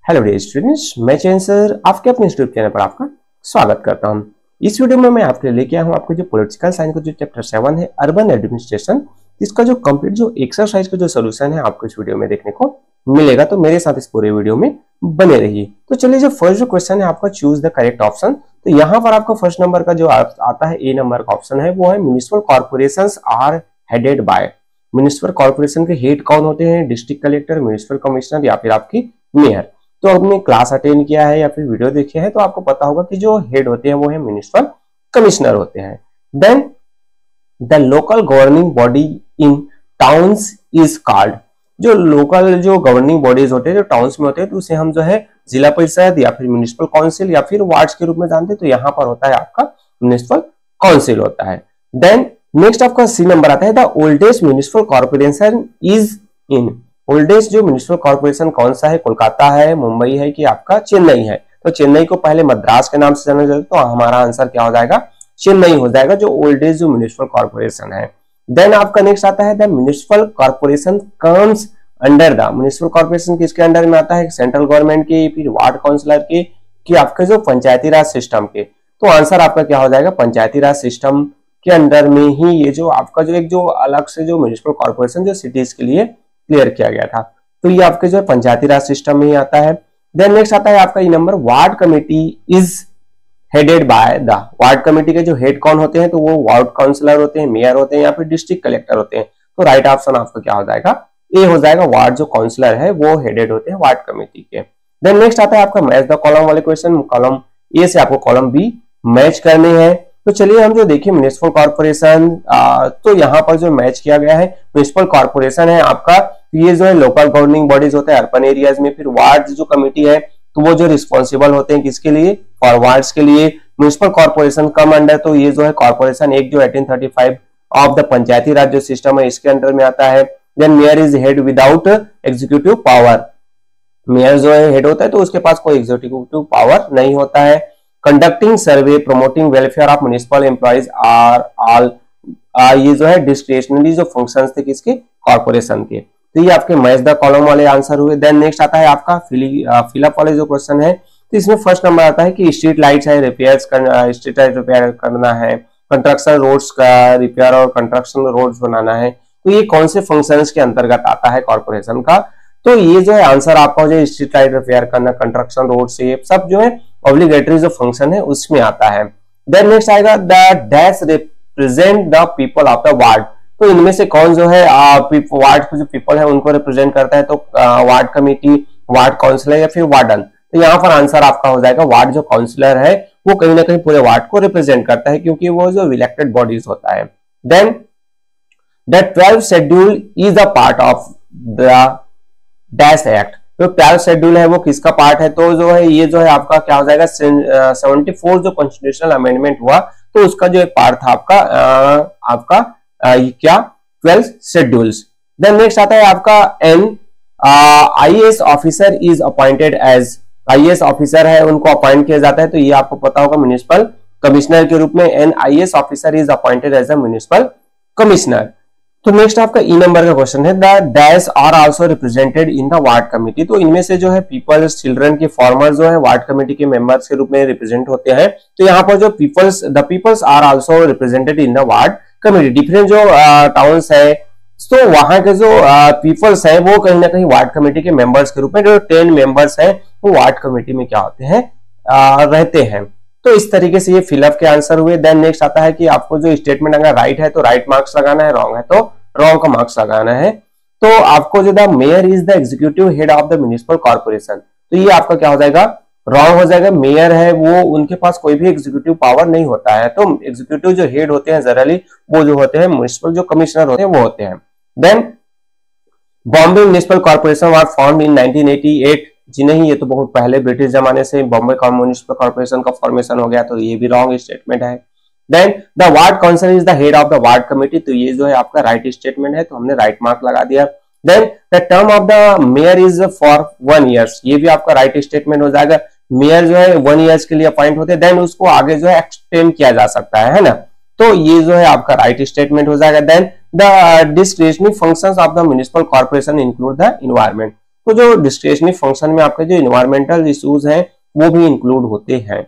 Hello dear students, मैं चैन sir आपके अपने यूट्यूब चैनल पर आपका स्वागत करता हूं। इस वीडियो में मैं आपके लिए लेके आया हूं आपको जो पॉलिटिकल साइंस का जो चैप्टर 7 है अर्बन एडमिनिस्ट्रेशन, इसका जो कंप्लीट जो एक्सरसाइज का जो सॉल्यूशन है आपको इस वीडियो में देखने को मिलेगा। तो मेरे साथ इस पूरे वीडियो में बने रहिए। तो चलिए, जो फर्स्ट जो क्वेश्चन है आपका चूज द करेक्ट ऑप्शन। तो यहाँ पर आपका फर्स्ट नंबर का जो आता है ए नंबर का ऑप्शन है वो है municipal corporations are headed by. Municipal corporation के हेड कौन होते हैं? डिस्ट्रिक्ट कलेक्टर, म्युनिसिपल कमिश्नर या फिर आपकी मेयर। तो आपने क्लास अटेंड किया है या फिर वीडियो देखे हैं तो आपको पता होगा कि जो हेड होते हैं वो है म्युनिसिपल कमिश्नर होते हैं। Then the local governing body in towns is called. जो लोकल जो गवर्निंग बॉडीज होते हैं जो टाउन्स में होते हैं तो उसे हम जो है जिला परिषद या फिर म्युनिसिपल काउंसिल या फिर वार्ड्स के रूप में जानते हैं। तो यहाँ पर होता है आपका म्युनिसिपल काउंसिल होता है। देन नेक्स्ट आपका सी नंबर आता है the oldest municipal corporation is in. Oldest जो म्युनिसिपल कॉर्पोरेशन कौन सा है? कोलकाता है, मुंबई है कि आपका चेन्नई है? तो चेन्नई को पहले मद्रास के नाम से जाना जाता है, तो हमारा आंसर क्या हो जाएगा? चेन्नई हो जाएगा, जो ओल्डेस्ट जो म्युनिसिपल कॉर्पोरेशन है। देन आपका नेक्स्ट आता है the municipal corporation comes under the. Municipal corporation किसके अंडर में आता है? सेंट्रल गवर्नमेंट के, फिर वार्ड काउंसिलर के, कि आपके जो पंचायती राज सिस्टम के। तो आंसर आपका क्या हो जाएगा? पंचायती राज सिस्टम के अंडर में ही ये जो आपका जो एक जो अलग से जो म्युनिसिपल कॉर्पोरेशन जो सिटीज के लिए क्लियर किया गया था, तो ये आपके जो पंचायती राज सिस्टम में ही आता है। देन नेक्स्ट आता है आपका ये number ward committee is headed by the. Ward committee के जो हेड कौन होते हैं? तो वो वार्ड काउंसिलर होते हैं, मेयर होते हैं या फिर डिस्ट्रिक्ट कलेक्टर होते हैं। तो राइट ऑप्शन आपका क्या हो जाएगा? ए हो जाएगा। वार्ड जो काउंसिलर है वो हेडेड होते हैं वार्ड कमेटी के। देन नेक्स्ट आता है आपका मैच द कॉलम वाले क्वेश्चन। कॉलम ए से आपको कॉलम बी मैच करने हैं। तो चलिए हम जो देखिए म्युनिसिपल कॉर्पोरेशन, तो यहाँ पर जो मैच किया गया है म्युनिसिपल कॉर्पोरेशन है आपका, ये जो है लोकल गवर्निंग बॉडीज होते हैं अर्बन एरियाज में। फिर वार्ड जो कमेटी है तो वो जो रिस्पॉन्सिबल होते हैं किसके लिए? फॉर वार्ड्स के लिए। म्युनिसिपल कॉर्पोरेशन कम अंडर, तो ये जो है कॉर्पोरेशन एक जो 1835 ऑफ द पंचायती राज जो सिस्टम है इसके अंडर में आता है। Then mayor is head without executive power. Mayor जो है हेड होता है तो उसके पास कोई एग्जीक्यूटिव पावर नहीं होता है। Conducting survey, promoting welfare of municipal employees are all, ये जो है डिस्क्रिशनरी जो फंक्शंस थे किसके? कॉर्पोरेशन के। तो ये आपके मैच द कॉलम वाले आंसर हुए। देन नेक्स्ट आता है आपका फिलअप वाले जो क्वेश्चन है, तो इसमें फर्स्ट नंबर आता है कि स्ट्रीट लाइट्स है रिपेयर्स करना, स्ट्रीट लाइट रिपेयर करना है, कंस्ट्रक्शन रोड्स का रिपेयर और कंस्ट्रक्शन रोड्स बनाना है। तो ये कौन से फंक्शंस के अंतर्गत आता है कॉर्पोरेशन का? तो ये जो है आंसर आपका जो स्ट्रीट लाइट रिपेयर करना, कंस्ट्रक्शन रोड से, ये सब जो है ऑब्लिगेटरी जो फंक्शन है उसमें आता है। देन नेक्स्ट आएगा the dash represent the people of the ward. तो इनमें से कौन जो है वार्ड के जो पीपल है उनको रिप्रेजेंट करता है? तो वार्ड कमेटी, वार्ड काउंसिलर या फिर वार्डन। तो यहाँ पर आंसर आपका हो जाएगा वार्ड जो काउंसिलर है वो कहीं ना कहीं पूरे वार्ड को रिप्रेजेंट करता है क्योंकि वो जो इलेक्टेड बॉडीज होता है। Then the 12th schedule is a part of the dash act. तो 12th शेड्यूल है वो किसका पार्ट है? तो जो है ये जो है आपका क्या हो जाएगा? 74 जो कॉन्स्टिट्यूशनल अमेंडमेंट हुआ तो उसका जो एक पार्ट था आपका क्या? 12th schedules. देन नेक्स्ट आता है आपका an IAS officer is appointed as. IAS officer है उनको अपॉइंट किया जाता है, तो ये आपको पता होगा म्युनिसिपल कमिश्नर के रूप में an IAS officer is appointed as a municipal commissioner. तो नेक्स्ट आपका ई नंबर का क्वेश्चन है the dash are also represented in the ward committee. तो इनमें से जो है पीपल्स, चिल्ड्रन के फार्मर जो है वार्ड कमेटी के मेंबर्स के रूप में रिप्रेजेंट होते हैं। तो यहाँ पर जो the peoples are also represented in the ward committee. Different जो टाउन्स है तो वहां के जो पीपल्स है वो कहीं ना कहीं वार्ड कमेटी के मेंबर्स के रूप में, जो 10 मेंबर्स हैं वो वार्ड कमेटी में क्या होते हैं? रहते हैं। तो इस तरीके से ये फिलअप के आंसर हुए। देन नेक्स्ट आता है कि आपको जो स्टेटमेंट अगर राइट है तो राइट मार्क्स लगाना है, रॉन्ग है तो रॉन्ग का मार्क्स लगाना है। तो आपको जो the mayor is the executive head of the municipal corporation, तो ये आपका क्या हो जाएगा? रॉन्ग हो जाएगा। मेयर है वो उनके पास कोई भी एग्जीक्यूटिव पावर नहीं होता है। तो एग्जीक्यूटिव जो हेड होते हैं जनरली वो जो होते हैं म्युनिसिपल जो कमिश्नर होते हैं वो होते हैं। Then Bombay municipal corporation was formed in 1988। जी नहीं, ये तो बहुत पहले ब्रिटिश जमाने से बॉम्बे म्युनिसिपल कॉर्पोरेशन का फॉर्मेशन हो गया, तो ये भी रॉन्ग स्टेटमेंट है। Then the ward council is the head of the ward committee, तो ये जो है आपका राइट स्टेटमेंट है, तो हमने राइट मार्क लगा दिया। Then the term of the mayor is for 1 year, ये भी आपका राइट स्टेटमेंट हो जाएगा। मेयर जो है 1 ईयर के लिए अपॉइंट होते हैं, देन उसको आगे जो है एक्सटेंड किया जा सकता है ना? तो ये जो है आपका राइट स्टेटमेंट हो जाएगा। Then the discretionary functions of the municipal corporation include the environment, तो जो डिस्क्रिशनरी फंक्शन में आपके जो इन्वायरमेंटल इश्यूज हैं वो भी इंक्लूड होते हैं।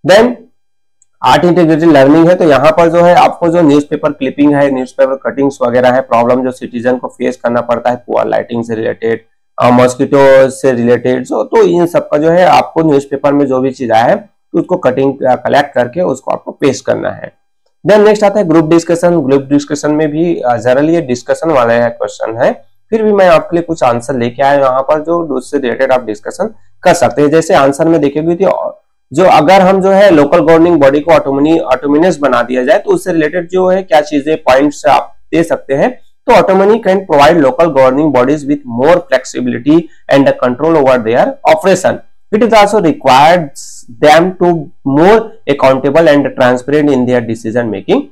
देन आर्ट इंटीग्रेटेड लर्निंग है, तो यहाँ पर जो है आपको जो न्यूज़पेपर क्लिपिंग है, न्यूज़पेपर कटिंग्स वगैरह है, प्रॉब्लम जो सिटीजन को फेस करना पड़ता है पुअर लाइटिंग से रिलेटेड, मॉस्किटो से रिलेटेड, तो इन सबका जो है आपको न्यूज़पेपर में जो भी चीज आया है तो उसको कटिंग कलेक्ट करके उसको आपको पेस्ट करना है। देन नेक्स्ट आता है ग्रुप डिस्कशन। ग्रुप डिस्कशन में भी जनरली ये डिस्कशन वाला क्वेश्चन है, फिर भी मैं आपके लिए कुछ आंसर लेके आया यहाँ पर जो उससे रिलेटेड आप डिस्कशन कर सकते हैं। जैसे आंसर में देखेंगे तो जो अगर हम जो है लोकल गवर्निंग बॉडी को ऑटोमिनस बना दिया जाए तो उससे रिलेटेड जो है क्या चीजें पॉइंट्स आप दे सकते हैं। तो autonomy can provide local governing bodies with more flexibility and control over their operation. It is also requires them to more accountable and transparent in their decision making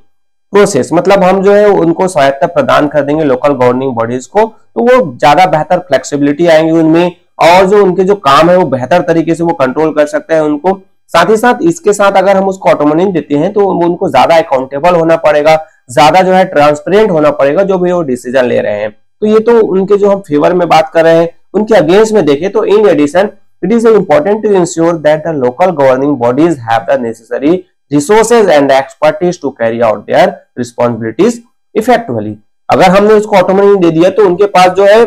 process। मतलब हम जो है उनको स्वायत्ता प्रदान कर देंगे लोकल गवर्निंग बॉडीज को, तो वो ज्यादा बेहतर फ्लेक्सिबिलिटी आएंगी उनमें, और जो उनके जो काम है वो बेहतर तरीके से वो कंट्रोल कर सकते हैं उनको। साथ ही साथ इसके साथ अगर हम उसको ऑटोनॉमी देते हैं तो उनको ज्यादा अकाउंटेबल होना पड़ेगा, ज्यादा जो है ट्रांसपेरेंट होना पड़ेगा जो भी वो डिसीजन ले रहे हैं। तो ये तो उनके जो हम फेवर में बात कर रहे हैं, उनके अगेंस्ट में देखें तो in addition it is important to ensure that the local governing bodies have the necessary resources and expertise to carry out their responsibilities effectively। अगर हमने उसको ऑटोनॉमी दे दिया तो उनके पास जो है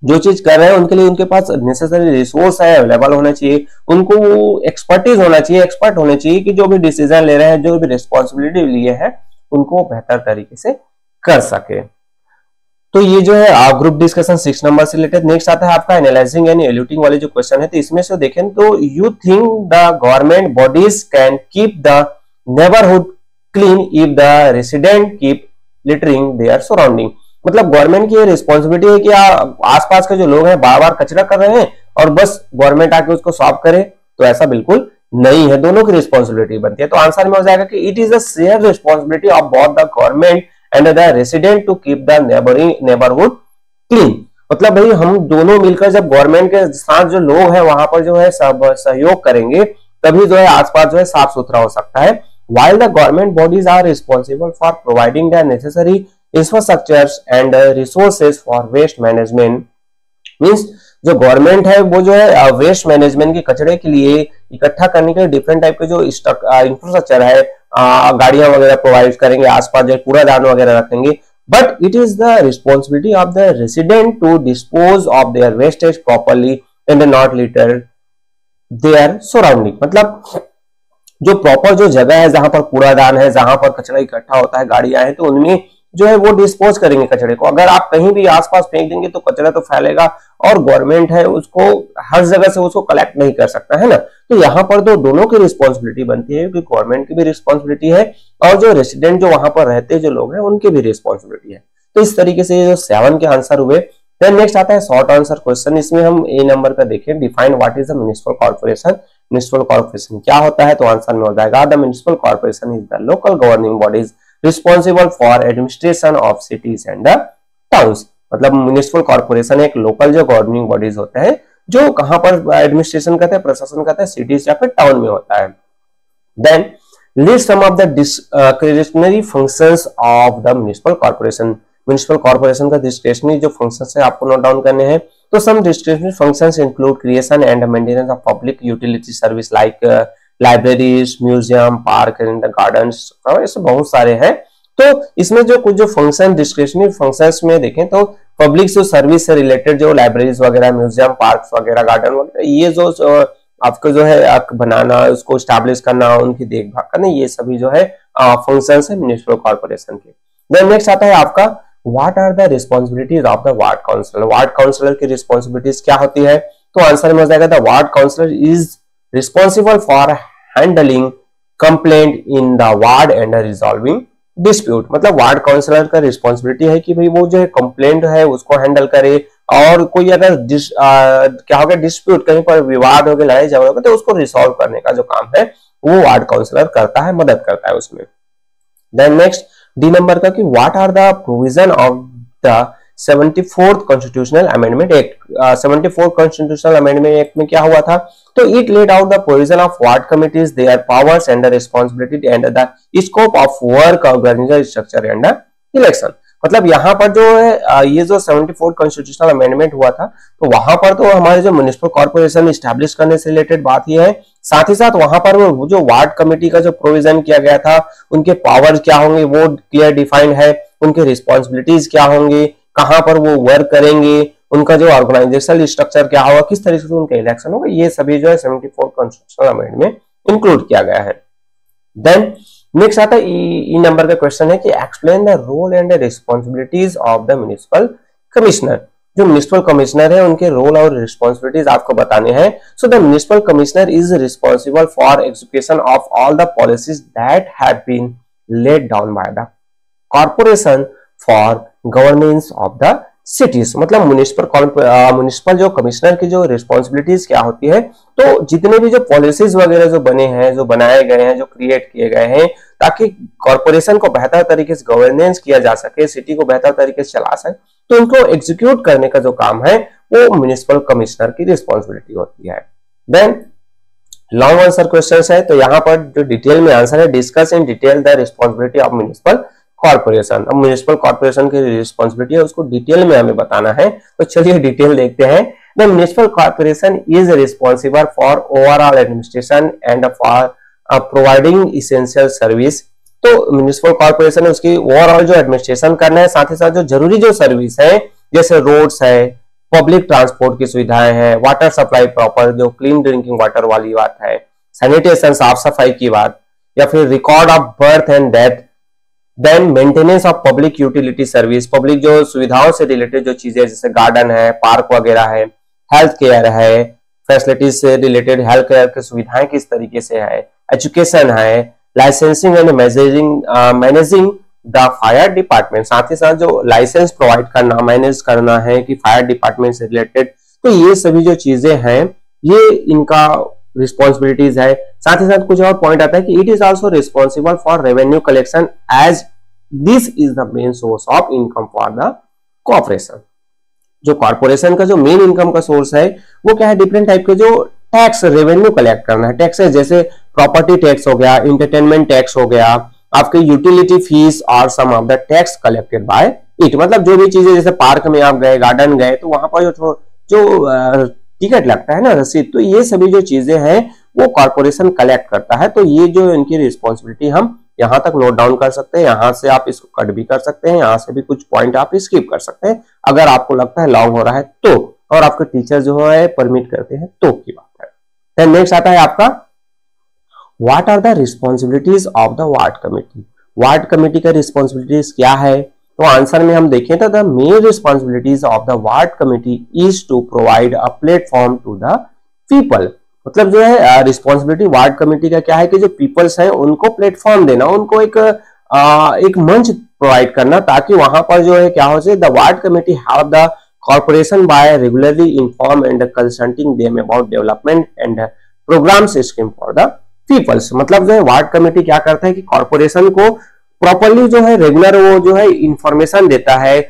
जो चीज कर रहे हैं उनके लिए उनके पास नेसेसरी रिसोर्स है अवेलेबल होना चाहिए, उनको एक्सपर्टीज होना चाहिए, एक्सपर्ट होने चाहिए कि जो भी डिसीजन ले रहे हैं, जो भी रिस्पॉन्सिबिलिटी लिए है उनको बेहतर तरीके से कर सके। तो ये जो है ग्रुप डिस्कशन 6 नंबर से रिलेटेड। नेक्स्ट आता है आपका एनालाइजिंग एंड एल्यूटिंग वाले जो क्वेश्चन है, तो इसमें से देखें तो you think the government bodies can keep the neighbourhood clean if the resident keep littering there surrounding. मतलब गवर्नमेंट की ये रिस्पॉन्सिबिलिटी है कि आसपास के जो लोग हैं बार बार कचरा कर रहे हैं और बस गवर्नमेंट आके उसको सॉल्व करे, तो ऐसा बिल्कुल नहीं है, दोनों की रिस्पॉन्सिबिलिटी बनती है। तो आंसर में हो जाएगा कि it is a share responsibility of both the government and the resident to keep the neighbourhood clean. मतलब भाई हम दोनों मिलकर जब गवर्नमेंट के साथ जो लोग हैं वहां पर जो है सब सहयोग करेंगे तभी जो है आसपास जो है साफ सुथरा हो सकता है। while the government bodies are responsible for providing the necessary infrastructures and resources for waste management, means जो गवर्नमेंट है वो जो है वेस्ट मैनेजमेंट के कचरे के लिए इकट्ठा करने के लिए डिफरेंट टाइप के जो इंफ्रास्ट्रक्चर है, गाड़ियां वगैरह प्रोवाइड करेंगे, आसपास जो कूड़ादान वगैरह रखेंगे, but it is the responsibility of the resident to dispose of their wastage properly and not litter their surrounding. मतलब जो प्रॉपर जो जगह है जहां पर कूड़ादान है, जहां पर कचरा इकट्ठा होता है, गाड़ियां हैं, तो उनमें जो है वो डिस्पोज करेंगे कचरे को। अगर आप कहीं भी आसपास फेंक देंगे तो कचरा तो फैलेगा और गवर्नमेंट है उसको हर जगह से उसको कलेक्ट नहीं कर सकता है ना। तो यहाँ पर तो दोनों की रिस्पॉन्सिबिलिटी बनती है, क्योंकि गवर्नमेंट की भी रिस्पॉन्सिबिलिटी है और जो रेसिडेंट जो वहां पर रहते जो लोग हैं उनकी भी रिस्पॉन्सिबिलिटी है। तो इस तरीके से जो 7 के आंसर हुए। देन नेक्स्ट आता है शॉर्ट आंसर क्वेश्चन। इसमें हम ए नंबर का देखें, define what is the municipal corporation. Municipal corporation क्या होता है, तो आंसर में हो जाएगा the municipal corporation is the local governing bodies responsible for administration of cities and the towns. मतलब म्युनिसिपल कॉर्पोरेशन एक लोकल जो गवर्निंग बॉडीज होते हैं जो कहां पर एडमिनिस्ट्रेशन करते हैं, प्रशासन करते हैं, सिटीज या फिर टाउन में होता है। Then list some of the discretionary functions of the municipal corporation. Municipal corporation का डिस्क्रिशनरी जो फंक्शंस है आपको नोट डाउन करने हैं। तो some discretionary functions include creation and maintenance of public utility service like libraries, museum, park and gardens, ऐसे बहुत सारे हैं। तो इसमें जो कुछ जो फंक्शन डिस्क्रिशनरी फंक्शंस में देखें तो पब्लिक जो सर्विस से रिलेटेड जो लाइब्रेरीज वगैरह, म्यूजियम, पार्क वगैरह, गार्डन वगैरह, ये जो आपको जो है बनाना, उसको स्टैब्लिश करना, उनकी देखभाल करना, ये सभी जो है फंक्शंस है म्युनिसिपल कॉर्पोरेशन के। देन नेक्स्ट आता है आपका what are the responsibilities of the ward councillor. Ward councillor की रिस्पॉन्सिबिलिटीज क्या होती है, तो आंसर में हो जाएगा the ward councillor is responsible for handling complaint in the ward and resolving dispute. मतलब वार्ड काउंसिलर का रिस्पॉन्सिबिलिटी है कि भाई वो जो है कंप्लेंट है उसको हैंडल करे, और कोई अगर क्या हो गया डिस्प्यूट, कहीं पर विवाद हो गया, लड़ाई झगड़ा हो गया, तो उसको रिसॉल्व करने का जो काम है वो वार्ड काउंसिलर करता है, मदद करता है उसमें। देन नेक्स्ट डी नंबर का कि what are the provision of the 74th constitutional amendment act. 74th constitutional amendment act में क्या हुआ था, तो it laid out the provision of ward committees, their powers and the responsibility and the scope of work, organisation structure and the election. मतलब यहाँ पर जो है ये जो 74 कॉन्स्टिट्यूशनल अमेंडमेंट हुआ था, तो वहां पर तो हमारे जो म्युनिसिपल कॉर्पोरेशन स्टैब्लिश करने से रिलेटेड बात ये है, साथ ही साथ वहां पर वो जो वार्ड कमेटी का जो प्रोविजन किया गया था, उनके पावर्स क्या होंगे वो क्लियर डिफाइंड है, उनके रिस्पॉन्सिबिलिटीज क्या होंगे, कहां पर वो वर्क करेंगे, उनका जो ऑर्गेनाइजेशनल स्ट्रक्चर क्या होगा, किस तरीके से उनका इलेक्शन होगा, ये सभी जो है 74 कॉन्स्टिट्यूशनल अमेंडमेंट में इंक्लूड किया गया है। देन नेक्स्ट आता है ई नंबर का क्वेश्चन है कि explain the role and responsibilities of the municipal commissioner. जो म्युनिसिपल कमिश्नर है उनके रोल और रिस्पॉन्सिबिलिटीज आपको बताने हैं। So the municipal commissioner is responsible for execution of all the policies that have been laid down by the corporation for governance of the cities. मतलब municipal जो commissioner की जो रिस्पॉन्सिबिलिटीज क्या होती है, तो जितने भी जो पॉलिसीज वगैरह जो बने हैं, जो बनाए गए हैं, जो क्रिएट किए गए हैं, ताकि कॉर्पोरेशन को बेहतर तरीके से गवर्नेंस किया जा सके, सिटी को बेहतर तरीके से चला सके, तो उनको एग्जीक्यूट करने का जो काम है वो म्युनिसिपल कमिश्नर की रिस्पॉन्सिबिलिटी होती है। देन लॉन्ग आंसर क्वेश्चन है, तो यहाँ पर जो डिटेल में आंसर है, discuss in detail the responsibility of municipal corporation. अब म्युनिसिपल कॉर्पोरेशन की रिस्पॉन्सिबिलिटी है उसको डिटेल में हमें बताना है, तो चलिए डिटेल देखते हैं। The municipal corporation is responsible for overall administration and for providing essential service. तो म्युनिसिपल कॉर्पोरेशन है उसकी ओवरऑल जो एडमिनिस्ट्रेशन करना है, साथ ही साथ जो जरूरी जो सर्विस है, जैसे रोड्स है, पब्लिक ट्रांसपोर्ट की सुविधाएं हैं, वाटर सप्लाई प्रॉपर जो क्लीन ड्रिंकिंग वाटर वाली बात है, सैनिटेशन साफ सफाई की बात, या फिर record of birth and death, then maintenance of public utility service, public जो सुविधाओं से रिलेटेड जो चीजें जैसे गार्डन है, पार्क वगैरह है, हेल्थ केयर है, फैसिलिटीज से रिलेटेड हेल्थ केयर की सुविधाएं किस तरीके से है, एजुकेशन है, licensing and managing the fire department, साथ ही साथ जो लाइसेंस प्रोवाइड करना, मैनेज करना है कि फायर डिपार्टमेंट से रिलेटेड, तो ये सभी जो चीजें हैं ये इनका रिस्पॉन्सिबिलिटीज है। साथ ही साथ कुछ और पॉइंट आता है कि it is also responsible for revenue collection as this is the main source of income for the corporation. जो कॉर्पोरेशन का जो मेन इनकम का सोर्स है वो क्या है, डिफरेंट टाइप के जो टैक्स रेवेन्यू कलेक्ट करना है, टैक्सेस जैसे प्रॉपर्टी टैक्स हो गया, इंटरटेनमेंट टैक्स हो गया, आपके यूटिलिटी फीस और some of the tax collected by it. मतलब जो भी चीजें जैसे पार्क में आप गए, गार्डन गए, तो वहां पर जो टिकट लगता है ना, रसीद, तो ये सभी जो चीजें हैं वो कॉर्पोरेशन कलेक्ट करता है। तो ये जो इनकी रिस्पॉन्सिबिलिटी हम यहां तक नोट डाउन कर सकते हैं, यहां से आप इसको कट भी कर सकते हैं, यहां से भी कुछ पॉइंट आप स्किप कर सकते हैं अगर आपको लगता है लॉन्ग हो रहा है तो, और आपके टीचर जो है परमिट करते हैं तो की बात है। देन नेक्स्ट आता है आपका what are the responsibilities of the ward committee. Ward committee का रिस्पॉन्सिबिलिटीज क्या है, तो आंसर में हम देखें तो the main responsibilities of the ward committee is to provide a platform to the people. मतलब जो है रिस्पॉन्सिबिलिटी वार्ड कमेटी का क्या है कि जो पीपल्स हैं उनको प्लेटफॉर्म देना, उनको एक मंच प्रोवाइड करना, ताकि वहां पर जो है क्या हो जाए, the ward committee have the corporation by regularly inform and consulting them about development and programmes scheme for the peoples. मतलब जो है वार्ड कमेटी क्या करता है कि कॉर्पोरेशन को प्रॉपरली जो है रेगुलर वो जो है इंफॉर्मेशन देता है,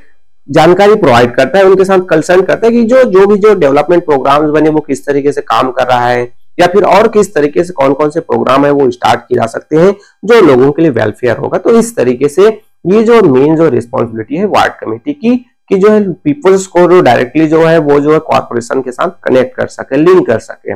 जानकारी प्रोवाइड करता है, उनके साथ कंसल्ट करता है कि जो भी डेवलपमेंट प्रोग्राम्स बने वो किस तरीके से काम कर रहा है, या फिर और किस तरीके से कौन कौन से प्रोग्राम है वो स्टार्ट किए जा सकते हैं जो लोगों के लिए वेलफेयर होगा। तो इस तरीके से ये जो मेन जो रिस्पॉन्सिबिलिटी है वार्ड कमेटी की, कि जो है पीपल्स को जो डायरेक्टली जो है वो जो है कॉर्पोरेशन के साथ कनेक्ट कर सके, लिंक कर सके।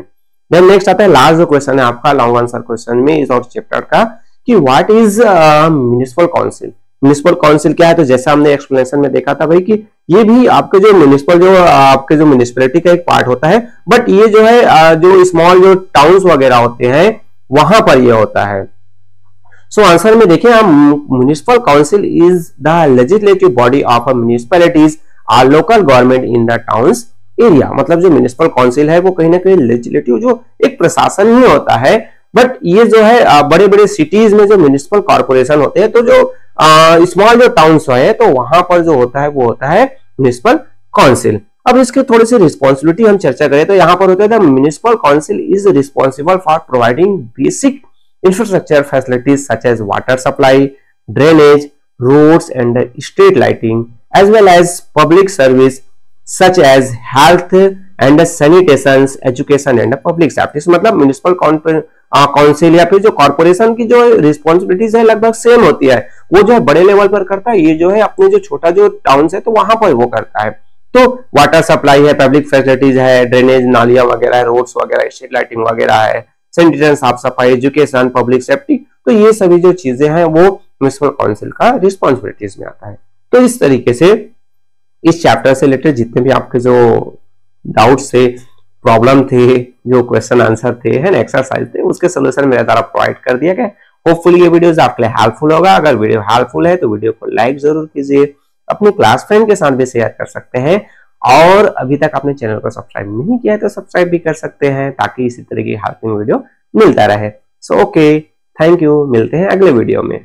देन नेक्स्ट आता है लास्ट जो क्वेश्चन है आपका लॉन्ग आंसर क्वेश्चन में इस और चैप्टर का, कि what is municipal council. Municipal council क्या है, तो जैसा हमने एक्सप्लेनेशन में देखा था भाई कि ये भी आपके जो म्युनिसिपल जो आपके जो म्युनिसिपैलिटी का एक पार्ट होता है, बट ये जो है जो स्मॉल जो टाउन्स वगैरह होते हैं वहां पर ये होता है। सो आंसर में देखें हम, municipal council is the legislative body of a municipalities are local government in the towns area. मतलब जो म्युनिसिपल काउंसिल है वो कहीं ना कहीं लेजिस्लेटिव जो एक प्रशासन ही होता है, बट ये जो है बड़े बड़े सिटीज में जो म्युनिसिपल कॉर्पोरेशन होते हैं, तो जो स्मॉल जो टाउन्स है तो वहां पर जो होता है वो होता है म्युनिसिपल काउंसिल। अब इसके थोड़ी सी रिस्पॉन्सिबिलिटी हम चर्चा करें तो यहाँ पर होता है the municipal council is responsible for providing basic infrastructure facilities such as water supply, drainage, roads and street lighting, as well as public service such as health and sanitation, education and public safety. मतलब municipal council या फिर जो corporation की जो responsibilities है लगभग same होती है, वो जो है बड़े लेवल पर करता है, ये जो है अपने जो छोटा जो टाउन है तो वहां पर वो करता है। तो वाटर सप्लाई है, पब्लिक फैसिलिटीज है, ड्रेनेज, नालियां वगैरह है, रोड्स वगैरह, स्ट्रीट लाइटिंग वगैरह है, सैनिटेशन, साफ सफाई, एजुकेशन, पब्लिक सेफ्टी, तो ये सभी जो चीजें हैं वो म्युनिसिपल काउंसिल का रिस्पॉन्सिबिलिटीज में आता है। तो इस तरीके से इस चैप्टर से रिलेटेड जितने भी आपके जो डाउट्स थे, प्रॉब्लम थे, जो क्वेश्चन आंसर थे, है ना, एक्सरसाइज थे, उसके सोल्यूशन मेरे द्वारा प्रोवाइड कर दिया गया। होपफुली ये वीडियोस आपके लिए हेल्पफुल होगा। अगर वीडियो हेल्पफुल है तो वीडियो को लाइक जरूर कीजिए, अपने क्लास फ्रेंड के साथ भी शेयर कर सकते हैं, और अभी तक आपने चैनल को सब्सक्राइब नहीं किया है तो सब्सक्राइब भी कर सकते हैं, ताकि इसी तरह की हेल्पिंग वीडियो मिलता रहे। सो ओके, थैंक यू, मिलते हैं अगले वीडियो में।